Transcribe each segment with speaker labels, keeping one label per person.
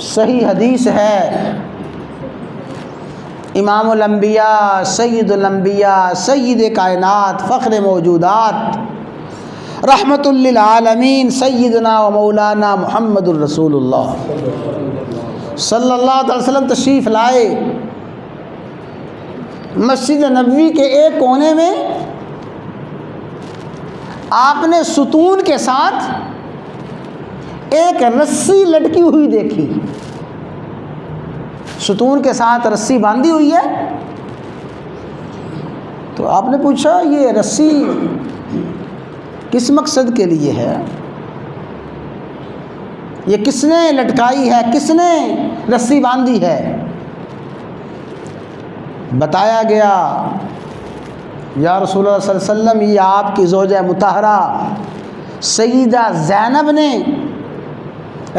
Speaker 1: صحیح حدیث ہے، امام الانبیاء، سید الانبیاء، سید کائنات، فخر موجودات، رحمت للعالمین، سیدنا و مولانا محمد الرسول اللہ صلی اللہ علیہ وسلم تشریف لائے۔ مسجد نبوی کے ایک کونے میں آپ نے ستون کے ساتھ ایک رسی لٹکی ہوئی دیکھی۔ ستون کے ساتھ رسی باندھی ہوئی ہے، تو آپ نے پوچھا یہ رسی کس مقصد کے لیے ہے، یہ کس نے لٹکائی ہے، کس نے رسی باندھی ہے؟ بتایا گیا یا رسول اللہ صلی اللہ علیہ وسلم یہ آپ کی زوجہ مطہرہ سیدہ زینب نے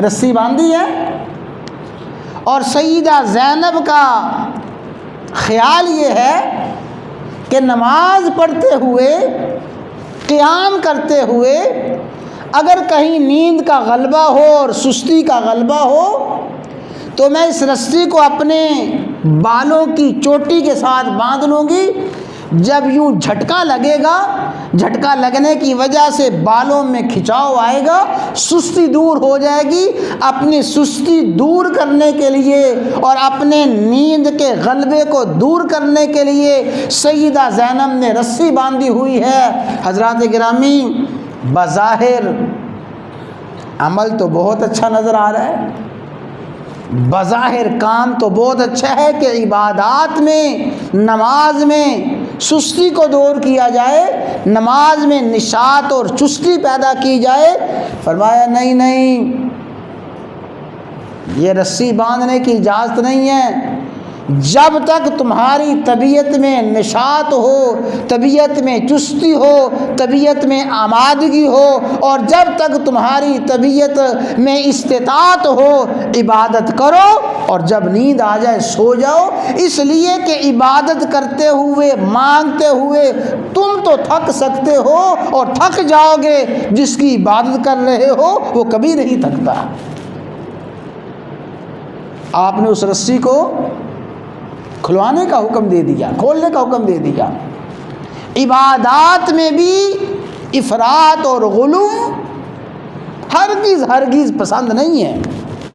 Speaker 1: رسی باندھی ہے، اور سیدہ زینب کا خیال یہ ہے کہ نماز پڑھتے ہوئے، قیام کرتے ہوئے اگر کہیں نیند کا غلبہ ہو اور سستی کا غلبہ ہو تو میں اس رسی کو اپنے بالوں کی چوٹی کے ساتھ باندھ لوں گی، جب یوں جھٹکا لگے گا، جھٹکا لگنے کی وجہ سے بالوں میں کھچاؤ آئے گا، سستی دور ہو جائے گی۔ اپنی سستی دور کرنے کے لیے اور اپنے نیند کے غلبے کو دور کرنے کے لیے سیدہ زینب نے رسی باندھی ہوئی ہے۔ حضرات گرامی، بظاہر عمل تو بہت اچھا نظر آ رہا ہے، بظاہر کام تو بہت اچھا ہے کہ عبادات میں، نماز میں سستی کو دور کیا جائے، نماز میں نشاط اور چستی پیدا کی جائے۔ فرمایا نہیں، یہ رسی باندھنے کی اجازت نہیں ہے، جب تک تمہاری طبیعت میں نشاط ہو، طبیعت میں چستی ہو، طبیعت میں آمادگی ہو، اور جب تک تمہاری طبیعت میں استطاعت ہو عبادت کرو، اور جب نیند آ جائے سو جاؤ، اس لیے کہ عبادت کرتے ہوئے، مانگتے ہوئے تم تو تھک سکتے ہو اور تھک جاؤ گے، جس کی عبادت کر رہے ہو وہ کبھی نہیں تھکتا۔ آپ نے اس رسی کو کھلوانے کا حکم دے دیا، کھولنے کا حکم دے دیا۔ عبادات میں بھی افراط اور غلو ہرگز پسند نہیں ہے۔